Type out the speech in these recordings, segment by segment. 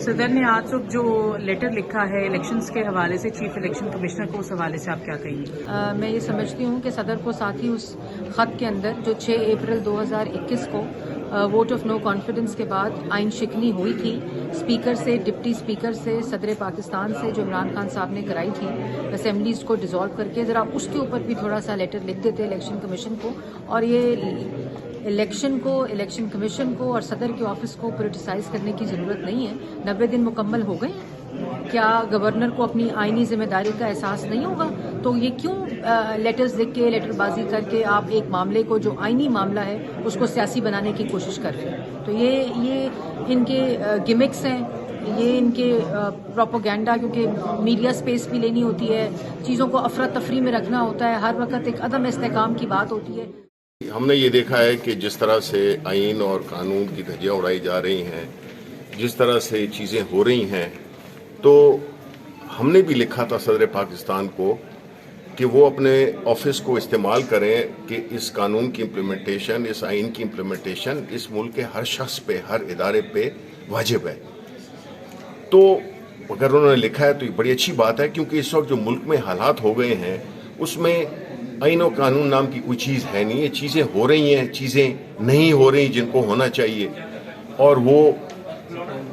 صدر نے آج صبح جو لیٹر لکھا ہے الیکشنز کے حوالے سے چیف الیکشن کمشنر کو، اس حوالے سے آپ کیا کہیں گے؟ میں یہ سمجھتی ہوں کہ صدر کو ساتھ ہی اس خط کے اندر جو 6 اپریل 2021 کو ووٹ آف نو کانفیڈنس کے بعد آئین شکنی ہوئی تھی اسپیکر سے، ڈپٹی اسپیکر سے، صدر پاکستان سے، جو عمران خان صاحب نے کرائی تھی اسمبلیز کو ڈیزالو کر کے، ذرا اس کے اوپر بھی تھوڑا سا لیٹر لکھ دیتے الیکشن کمیشن کو، اور یہ الیکشن کو، الیکشن کمیشن کو اور صدر کے آفس کو پولیٹیسائز کرنے کی ضرورت نہیں ہے۔ 90 دن مکمل ہو گئے ہیں، کیا گورنر کو اپنی آئینی ذمہ داری کا احساس نہیں ہوگا؟ تو یہ کیوں لیٹرز لکھ کے، لیٹر بازی کر کے آپ ایک معاملے کو جو آئینی معاملہ ہے اس کو سیاسی بنانے کی کوشش کر رہے ہیں؟ تو یہ ان کے گمکس ہیں، یہ ان کے پروپیگنڈا، کیونکہ میڈیا سپیس بھی لینی ہوتی ہے، چیزوں کو افراتفری میں رکھنا ہوتا ہے، ہر وقت ایک عدم استحکام کی بات ہوتی ہے۔ ہم نے یہ دیکھا ہے کہ جس طرح سے آئین اور قانون کی دھجیاں اڑائی جا رہی ہیں، جس طرح سے چیزیں ہو رہی ہیں، تو ہم نے بھی لکھا تھا صدر پاکستان کو کہ وہ اپنے آفس کو استعمال کریں کہ اس قانون کی امپلیمنٹیشن، اس آئین کی امپلیمنٹیشن اس ملک کے ہر شخص پہ، ہر ادارے پہ واجب ہے۔ تو اگر انہوں نے لکھا ہے تو یہ بڑی اچھی بات ہے، کیونکہ اس وقت جو ملک میں حالات ہو گئے ہیں اس میں آئین و قانون نام کی کوئی چیز ہے نہیں، یہ چیزیں ہو رہی ہیں، چیزیں نہیں ہو رہی جن کو ہونا چاہیے، اور وہ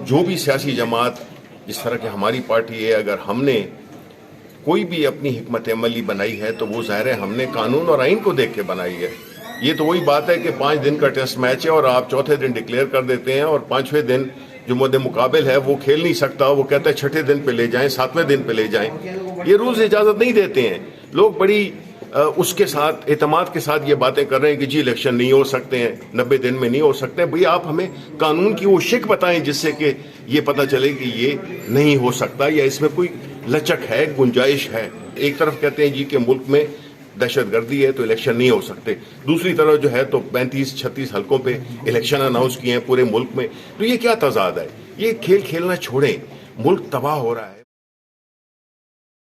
جو بھی سیاسی جماعت جس طرح کی ہماری پارٹی ہے، اگر ہم نے کوئی بھی اپنی حکمت عملی بنائی ہے تو وہ ظاہر ہے ہم نے قانون اور آئین کو دیکھ کے بنائی ہے۔ یہ تو وہی بات ہے کہ 5 دن کا ٹیسٹ میچ ہے اور آپ چوتھے دن ڈکلیئر کر دیتے ہیں، اور 5ویں دن جو مد مقابل ہے وہ کھیل نہیں سکتا، وہ کہتا ہے 6 دن پہ لے جائیں، 7ویں دن پہ لے جائیں۔ یہ رولز اجازت نہیں دیتے ہیں۔ لوگ بڑی اس کے ساتھ اعتماد کے ساتھ یہ باتیں کر رہے ہیں کہ جی الیکشن نہیں ہو سکتے ہیں، 90 دن میں نہیں ہو سکتے ہیں۔ بھئی آپ ہمیں قانون کی وہ شک بتائیں جس سے کہ یہ پتہ چلے کہ یہ نہیں ہو سکتا یا اس میں کوئی لچک ہے، گنجائش ہے۔ ایک طرف کہتے ہیں جی کہ ملک میں دہشت گردی ہے تو الیکشن نہیں ہو سکتے، دوسری طرف جو ہے تو 35-36 حلقوں پہ الیکشن اناؤنس کیے ہیں پورے ملک میں۔ تو یہ کیا تضاد ہے؟ یہ کھیل کھیلنا چھوڑیں، ملک تباہ ہو رہا ہے۔